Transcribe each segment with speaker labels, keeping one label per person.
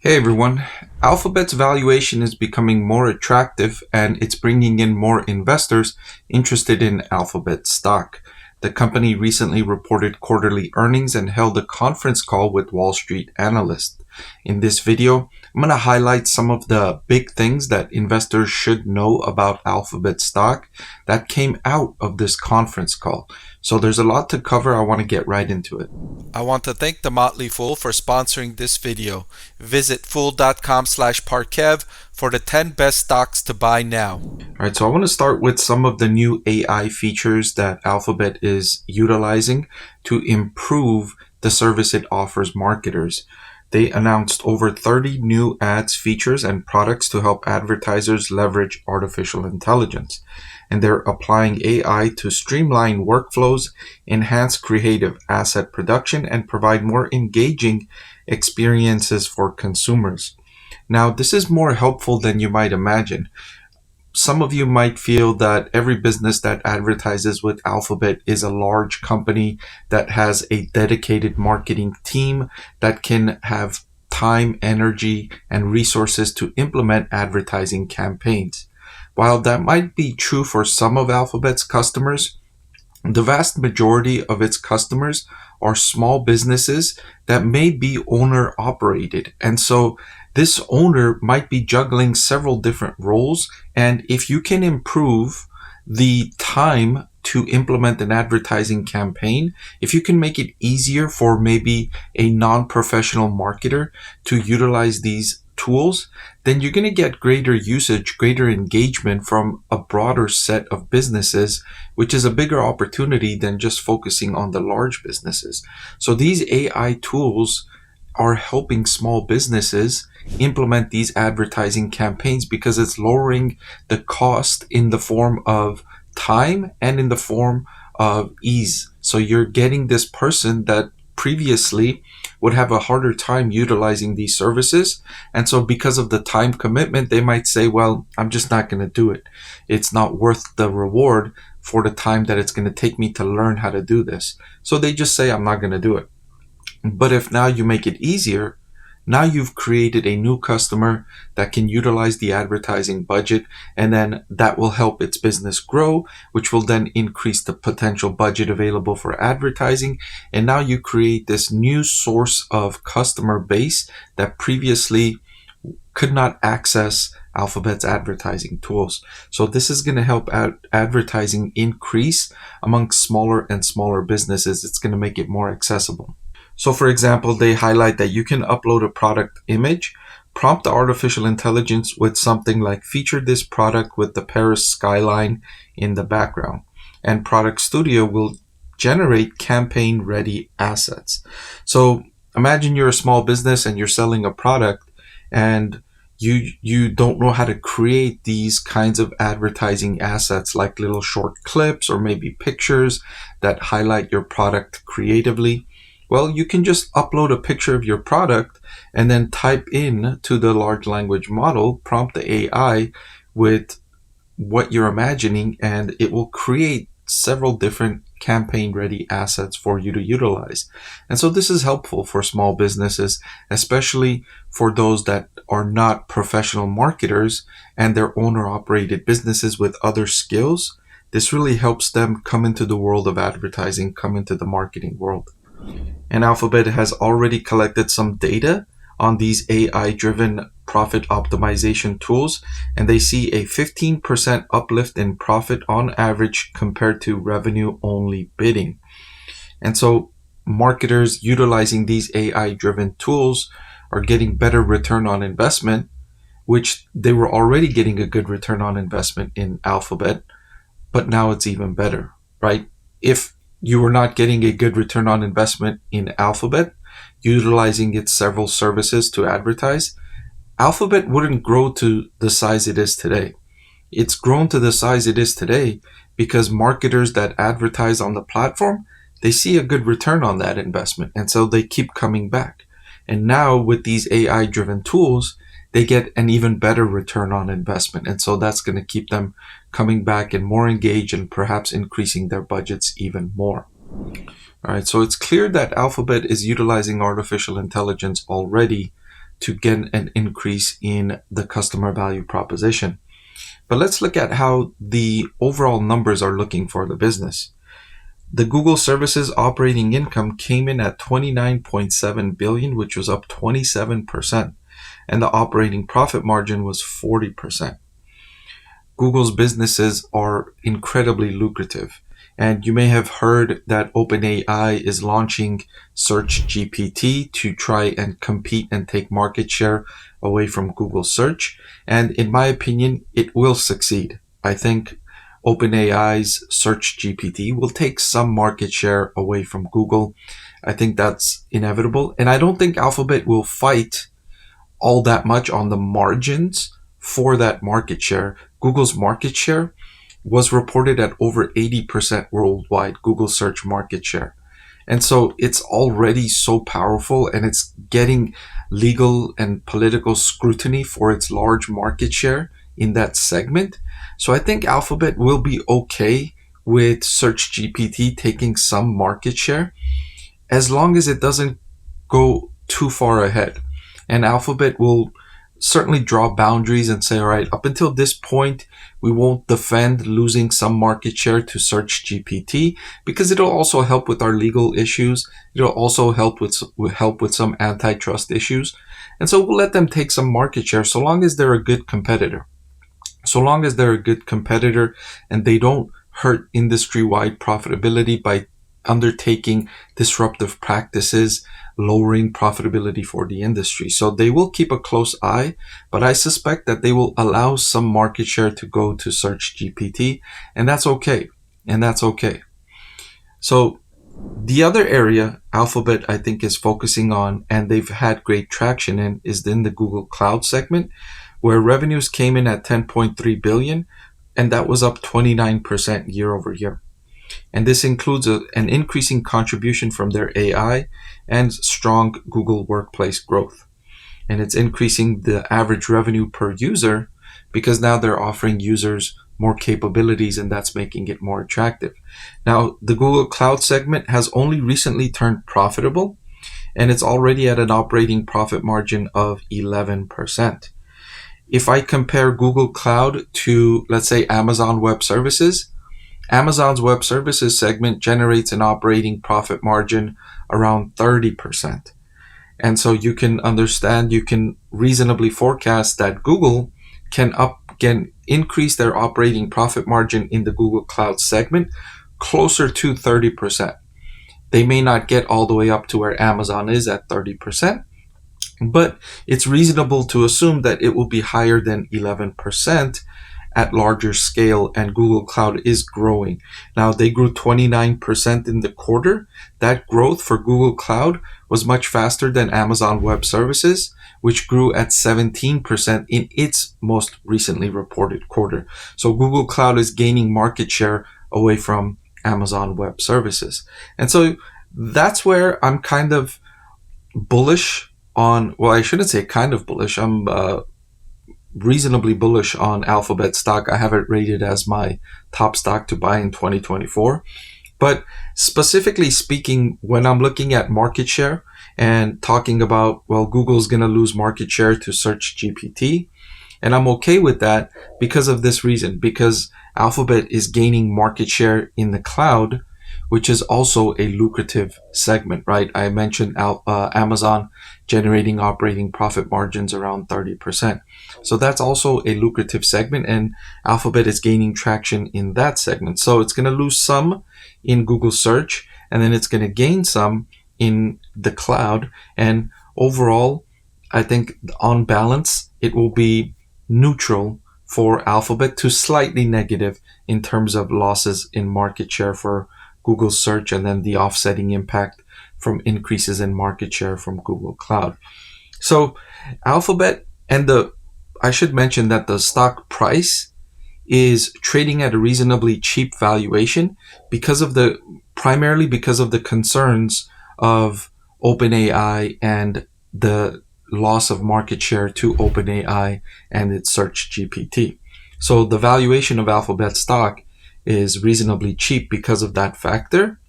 Speaker 1: Hey everyone, Alphabet's valuation is becoming more attractive and it's bringing in more investors interested in Alphabet stock. The company recently reported quarterly earnings and held a conference call with Wall Street analysts. In this video, I'm going to highlight some of the big things that investors should know about Alphabet stock that came out of this conference call. So there's a lot to cover. I want to get right into it.
Speaker 2: I want to thank the Motley Fool for sponsoring this video. Visit fool.com/Parkev for the 10 best stocks to buy now.
Speaker 1: All right, so I want to start with some of the new AI features that Alphabet is utilizing to improve the service it offers marketers. They announced over 30 new ads, features, and products to help advertisers leverage artificial intelligence. And they're applying AI to streamline workflows, enhance creative asset production, and provide more engaging experiences for consumers. Now, this is more helpful than you might imagine. Some of you might feel that every business that advertises with Alphabet is a large company that has a dedicated marketing team that can have time, energy, and resources to implement advertising campaigns. While that might be true for some of Alphabet's customers, the vast majority of its customers are small businesses that may be owner operated. And so this owner might be juggling several different roles. And if you can improve the time to implement an advertising campaign, if you can make it easier for maybe a non-professional marketer to utilize these tools, then you're going to get greater usage, greater engagement from a broader set of businesses, which is a bigger opportunity than just focusing on the large businesses. So these AI tools are helping small businesses implement these advertising campaigns because it's lowering the cost in the form of time and in the form of ease. So you're getting this person that previously would have a harder time utilizing these services. And so because of the time commitment, they might say, well, I'm just not going to do it. It's not worth the reward for the time that it's going to take me to learn how to do this. So they just say, I'm not going to do it. But if now you make it easier, now you've created a new customer that can utilize the advertising budget, and then that will help its business grow, which will then increase the potential budget available for advertising. And now you create this new source of customer base that previously could not access Alphabet's advertising tools. So this is going to help advertising increase amongst smaller and smaller businesses. It's going to make it more accessible. So for example, they highlight that you can upload a product image, prompt the artificial intelligence with something like feature this product with the Paris skyline in the background. And Product Studio will generate campaign ready assets. So imagine you're a small business and you're selling a product and you don't know how to create these kinds of advertising assets like little short clips or maybe pictures that highlight your product creatively. Well, you can just upload a picture of your product and then type in to the large language model, prompt the AI with what you're imagining, and it will create several different campaign ready assets for you to utilize. And so this is helpful for small businesses, especially for those that are not professional marketers and they're owner operated businesses with other skills. This really helps them come into the world of advertising, come into the marketing world. And Alphabet has already collected some data on these AI-driven profit optimization tools, and they see a 15% uplift in profit on average compared to revenue-only bidding. And so marketers utilizing these AI-driven tools are getting better return on investment, which they were already getting a good return on investment in Alphabet, but now it's even better, right? If you were not getting a good return on investment in Alphabet, utilizing its several services to advertise, Alphabet wouldn't grow to the size it is today. It's grown to the size it is today because marketers that advertise on the platform, they see a good return on that investment. And so they keep coming back. And now with these AI-driven tools, they get an even better return on investment. And so that's going to keep them coming back and more engaged and perhaps increasing their budgets even more. All right, so it's clear that Alphabet is utilizing artificial intelligence already to get an increase in the customer value proposition. But let's look at how the overall numbers are looking for the business. The Google Services operating income came in at $29.7 billion, which was up 27%, and the operating profit margin was 40%. Google's businesses are incredibly lucrative. And you may have heard that OpenAI is launching Search GPT to try and compete and take market share away from Google Search. And in my opinion, it will succeed. I think OpenAI's Search GPT will take some market share away from Google. I think that's inevitable. And I don't think Alphabet will fight all that much on the margins for that market share. Google's market share was reported at over 80% worldwide, Google search market share. And so it's already so powerful, and it's getting legal and political scrutiny for its large market share in that segment. So I think Alphabet will be okay with Search GPT taking some market share as long as it doesn't go too far ahead. And Alphabet will certainly draw boundaries and say, all right, up until this point, we won't defend losing some market share to Search GPT, because it'll also help with our legal issues. It'll also help with some antitrust issues. And so we'll let them take some market share so long as they're a good competitor. So long as they're a good competitor and they don't hurt industry-wide profitability by undertaking disruptive practices, lowering profitability for the industry. So they will keep a close eye, but I suspect that they will allow some market share to go to Search GPT, and that's okay. So the other area Alphabet, I think, is focusing on, and they've had great traction in, is in the Google Cloud segment, where revenues came in at $10.3 billion, and that was up 29% year over year. And this includes an increasing contribution from their AI and strong Google Workplace growth. And it's increasing the average revenue per user because now they're offering users more capabilities, and that's making it more attractive. Now, the Google Cloud segment has only recently turned profitable, and it's already at an operating profit margin of 11%. If I compare Google Cloud to, let's say, Amazon Web Services, Amazon's Web Services segment generates an operating profit margin around 30%. And so you can reasonably forecast that Google can increase their operating profit margin in the Google Cloud segment closer to 30%. They may not get all the way up to where Amazon is at 30%, but it's reasonable to assume that it will be higher than 11% at larger scale, and Google Cloud is growing. Now, they grew 29% in the quarter. That growth for Google Cloud was much faster than Amazon Web Services, which grew at 17% in its most recently reported quarter. So Google Cloud is gaining market share away from Amazon Web Services. And so that's where I'm kind of bullish on, well, I shouldn't say kind of bullish. I'm reasonably bullish on Alphabet stock. I have it rated as my top stock to buy in 2024. But specifically speaking, when I'm looking at market share and talking about, well, Google's going to lose market share to Search GPT, and I'm okay with that because of this reason, because Alphabet is gaining market share in the cloud, which is also a lucrative segment, right? I mentioned Amazon generating operating profit margins around 30%. So that's also a lucrative segment, and Alphabet is gaining traction in that segment. So it's going to lose some in Google search, and then it's going to gain some in the cloud. And overall, I think on balance, it will be neutral for Alphabet to slightly negative in terms of losses in market share for Google search, and then the offsetting impact from increases in market share from Google Cloud. So Alphabet, and I should mention that the stock price is trading at a reasonably cheap valuation primarily because of the concerns of OpenAI and the loss of market share to OpenAI and its Search GPT. So the valuation of Alphabet stock is reasonably cheap because of that factor.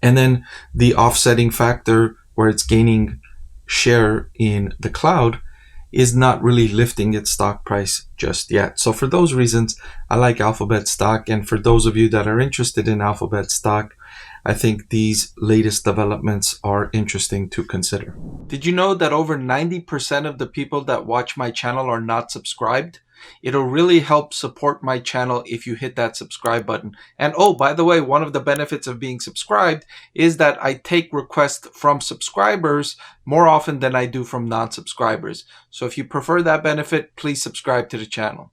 Speaker 1: And then the offsetting factor where it's gaining share in the cloud is not really lifting its stock price just yet. So for those reasons, I like Alphabet stock. And for those of you that are interested in Alphabet stock, I think these latest developments are interesting to consider. Did you know that over 90% of the people that watch my channel are not subscribed? It'll really help support my channel if you hit that subscribe button. And oh, by the way, one of the benefits of being subscribed is that I take requests from subscribers more often than I do from non-subscribers. So if you prefer that benefit, please subscribe to the channel.